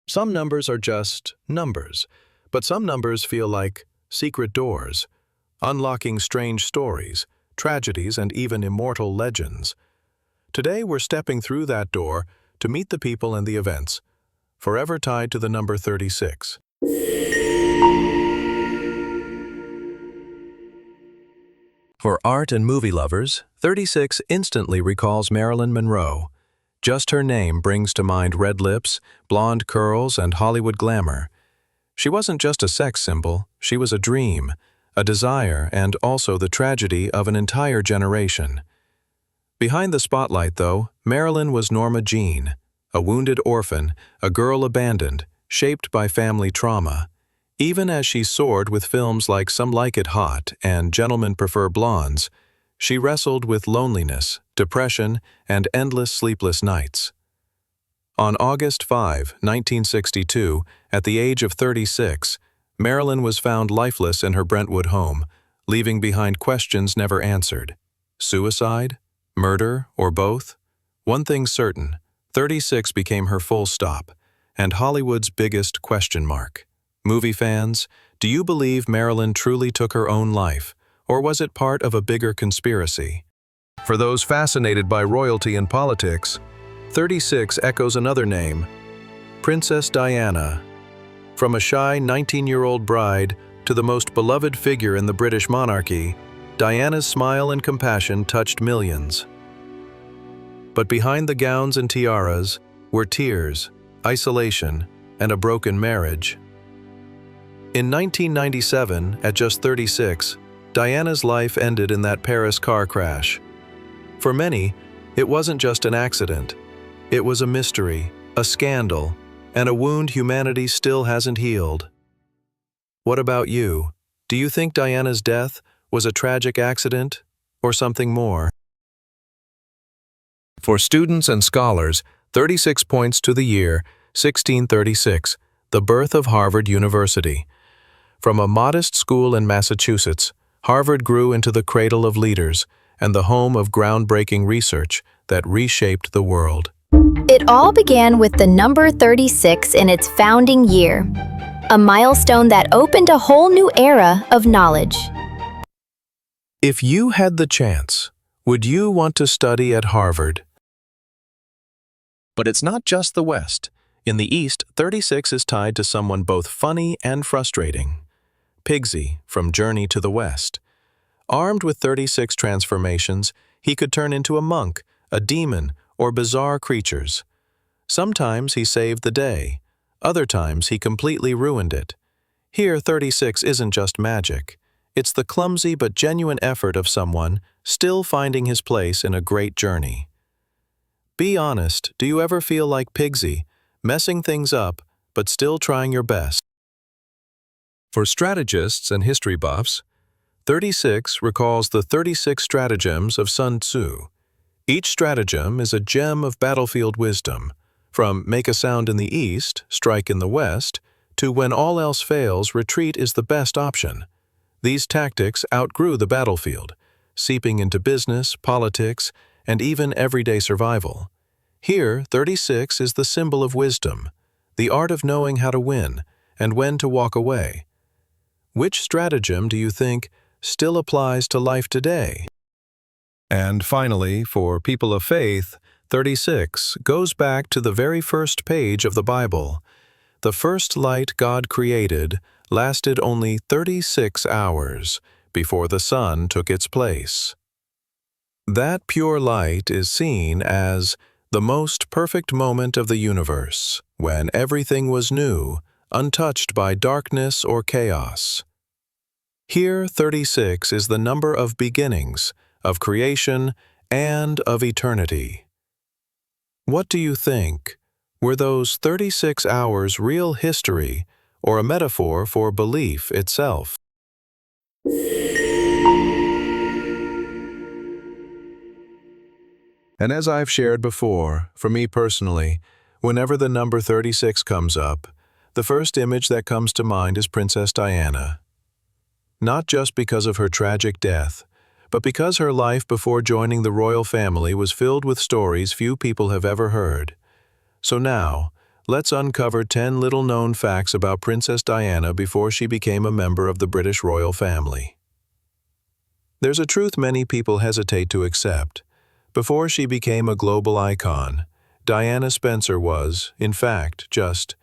Some numbers are just numbers, but some numbers feel like secret doors, unlocking strange stories, tragedies, and even immortal legends. Today we're stepping through that door to meet the people and the events, forever tied to the number 36. For art and movie lovers, 36 instantly recalls Marilyn Monroe. Just her name brings to mind red lips, blonde curls, and Hollywood glamour. She wasn't just a sex symbol, she was a dream, a desire, and also the tragedy of an entire generation. Behind the spotlight, though, Marilyn was Norma Jean, a wounded orphan, a girl abandoned, shaped by family trauma. Even as she soared with films like Some Like It Hot and Gentlemen Prefer Blondes, she wrestled with loneliness, depression, and endless sleepless nights. On August 5, 1962, at the age of 36, Marilyn was found lifeless in her Brentwood home, leaving behind questions never answered. Suicide? Murder? Or both? One thing's certain, 36 became her full stop, and Hollywood's biggest question mark. Movie fans, do you believe Marilyn truly took her own life, or was it part of a bigger conspiracy? For those fascinated by royalty and politics, 36 echoes another name, Princess Diana. From a shy 19-year-old bride to the most beloved figure in the British monarchy, Diana's smile and compassion touched millions. But behind the gowns and tiaras were tears, isolation, and a broken marriage. In 1997, at just 36, Diana's life ended in that Paris car crash. For many, it wasn't just an accident. It was a mystery, a scandal, and a wound humanity still hasn't healed. What about you? Do you think Diana's death was a tragic accident or something more? For students and scholars, 36 points to the year 1636, the birth of Harvard University. From a modest school in Massachusetts, Harvard grew into the cradle of leaders and the home of groundbreaking research that reshaped the world. It all began with the number 36 in its founding year, a milestone that opened a whole new era of knowledge. If you had the chance, would you want to study at Harvard? But it's not just the West. In the East, 36 is tied to someone both funny and frustrating. Pigsy, from Journey to the West. Armed with 36 transformations, he could turn into a monk, a demon, or bizarre creatures. Sometimes he saved the day. Other times he completely ruined it. Here, 36 isn't just magic. It's the clumsy but genuine effort of someone still finding his place in a great journey. Be honest, do you ever feel like Pigsy, messing things up, but still trying your best? For strategists and history buffs, 36 recalls the 36 Stratagems of Sun Tzu. Each stratagem is a gem of battlefield wisdom, from make a sound in the east, strike in the west, to when all else fails, retreat is the best option. These tactics outgrew the battlefield, seeping into business, politics, and even everyday survival. Here, 36 is the symbol of wisdom, the art of knowing how to win and when to walk away. Which stratagem do you think still applies to life today? And finally, for people of faith, 36 goes back to the very first page of the Bible. The first light God created lasted only 36 hours before the sun took its place. That pure light is seen as the most perfect moment of the universe, when everything was new, untouched by darkness or chaos. Here, 36 is the number of beginnings, of creation, and of eternity. What do you think? Were those 36 hours real history or a metaphor for belief itself? And as I've shared before, for me personally, whenever the number 36 comes up, the first image that comes to mind is Princess Diana. Not just because of her tragic death, but because her life before joining the royal family was filled with stories few people have ever heard. So now, let's uncover 10 little-known facts about Princess Diana before she became a member of the British royal family. There's a truth many people hesitate to accept. Before she became a global icon, Diana Spencer was, in fact, just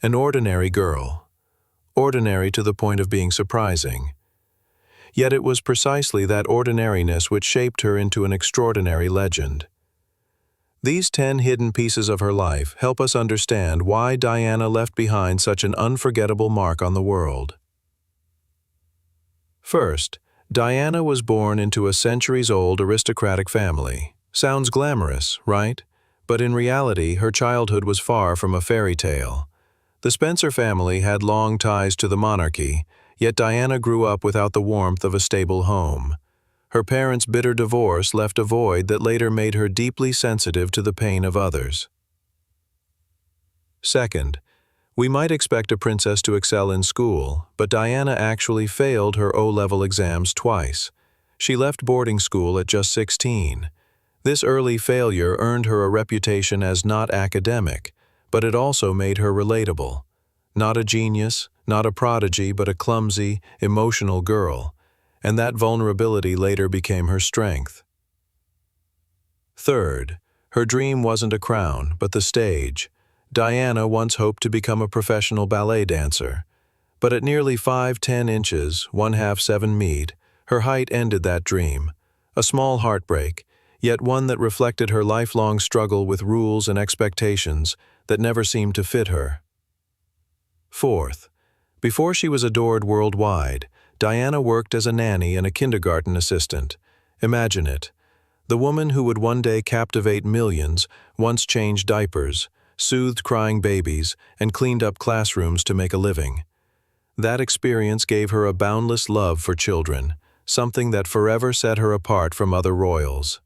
an ordinary girl. Ordinary to the point of being surprising. Yet it was precisely that ordinariness which shaped her into an extraordinary legend. These 10 hidden pieces of her life help us understand why Diana left behind such an unforgettable mark on the world. First, Diana was born into a centuries-old aristocratic family. Sounds glamorous, right? But in reality, her childhood was far from a fairy tale. The Spencer family had long ties to the monarchy, yet Diana grew up without the warmth of a stable home. Her parents' bitter divorce left a void that later made her deeply sensitive to the pain of others. Second, we might expect a princess to excel in school, but Diana actually failed her O-level exams twice. She left boarding school at just 16. This early failure earned her a reputation as not academic, but it also made her relatable. Not a genius, not a prodigy, but a clumsy, emotional girl. And that vulnerability later became her strength. Third, her dream wasn't a crown, but the stage. Diana once hoped to become a professional ballet dancer. But at nearly 5'10" inches, 1/2 7 feet, her height ended that dream. A small heartbreak, yet one that reflected her lifelong struggle with rules and expectations that never seemed to fit her. Fourth, before she was adored worldwide, Diana worked as a nanny and a kindergarten assistant. Imagine it. The woman who would one day captivate millions once changed diapers, soothed crying babies, and cleaned up classrooms to make a living. That experience gave her a boundless love for children, something that forever set her apart from other royals.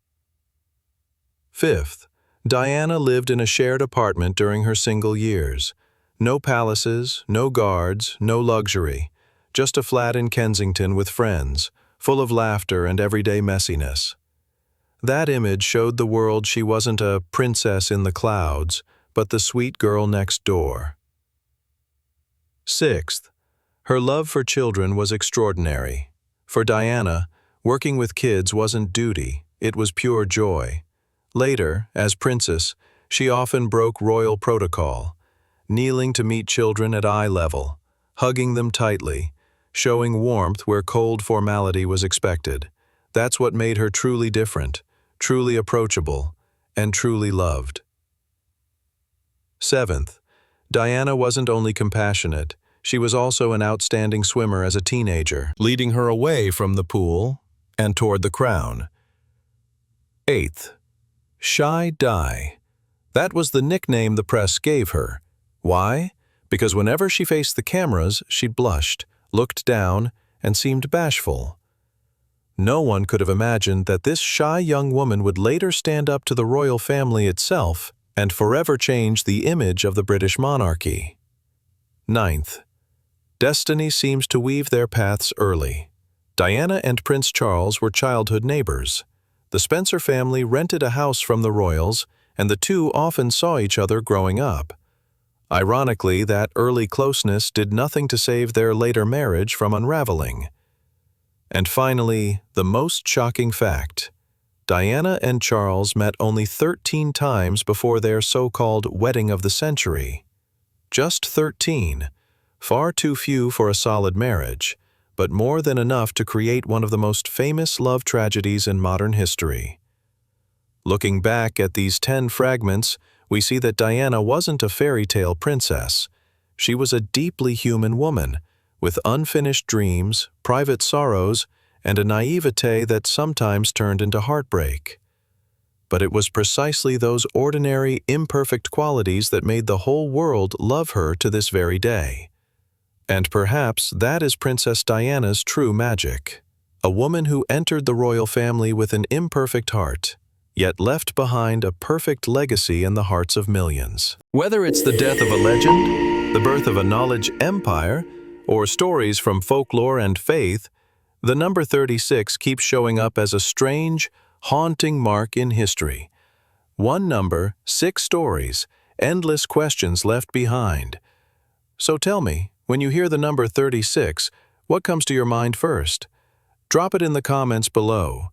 Fifth, Diana lived in a shared apartment during her single years. No palaces, no guards, no luxury. Just a flat in Kensington with friends, full of laughter and everyday messiness. That image showed the world she wasn't a princess in the clouds, but the sweet girl next door. Sixth, her love for children was extraordinary. For Diana, working with kids wasn't duty, it was pure joy. Later, as princess, she often broke royal protocol, kneeling to meet children at eye level, hugging them tightly, showing warmth where cold formality was expected. That's what made her truly different, truly approachable, and truly loved. Seventh, Diana wasn't only compassionate, she was also an outstanding swimmer as a teenager, leading her away from the pool and toward the crown. Eighth, Shy Di. That was the nickname the press gave her. Why? Because whenever she faced the cameras, she blushed, looked down, and seemed bashful. No one could have imagined that this shy young woman would later stand up to the royal family itself and forever change the image of the British monarchy. Ninth, destiny seems to weave their paths early. Diana and Prince Charles were childhood neighbors. The Spencer family rented a house from the royals, and the two often saw each other growing up. Ironically, that early closeness did nothing to save their later marriage from unraveling. And finally, the most shocking fact. Diana and Charles met only 13 times before their so-called wedding of the century. Just 13. Far too few for a solid marriage, but more than enough to create one of the most famous love tragedies in modern history. Looking back at these 10 fragments, we see that Diana wasn't a fairy tale princess. She was a deeply human woman, with unfinished dreams, private sorrows, and a naivete that sometimes turned into heartbreak. But it was precisely those ordinary, imperfect qualities that made the whole world love her to this very day. And perhaps that is Princess Diana's true magic. A woman who entered the royal family with an imperfect heart, yet left behind a perfect legacy in the hearts of millions. Whether it's the death of a legend, the birth of a knowledge empire, or stories from folklore and faith, the number 36 keeps showing up as a strange, haunting mark in history. One number, 6 stories, endless questions left behind. So tell me, when you hear the number 36, what comes to your mind first? Drop it in the comments below.